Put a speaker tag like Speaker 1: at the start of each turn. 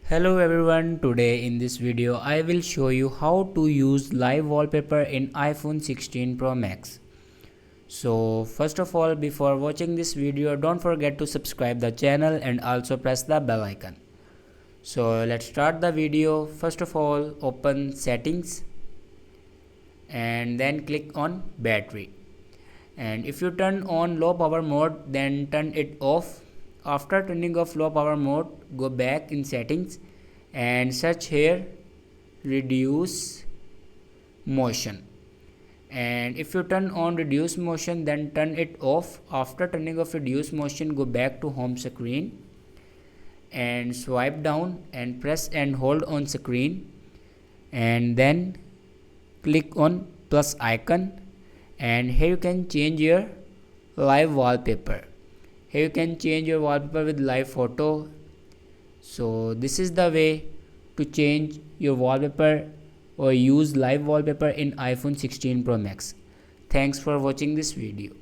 Speaker 1: Hello everyone, today in this video I will show you how to use live wallpaper in iPhone 16 Pro Max. So first of all, before watching this video, don't forget to subscribe the channel and also press the bell icon. So let's start the video. First of all, open settings and then click on battery. And if you turn on low power mode, then turn it off. After turning off low power mode, go back in settings and search here reduce motion. And if you turn on reduce motion, then turn it off. After turning off reduce motion, go back to home screen and swipe down and press and hold on screen, and then click on plus icon, and here you can change your live wallpaper. Here you can change your wallpaper with live photo. So this is the way to change your wallpaper or use live wallpaper in iPhone 16 Pro Max. Thanks for watching this video.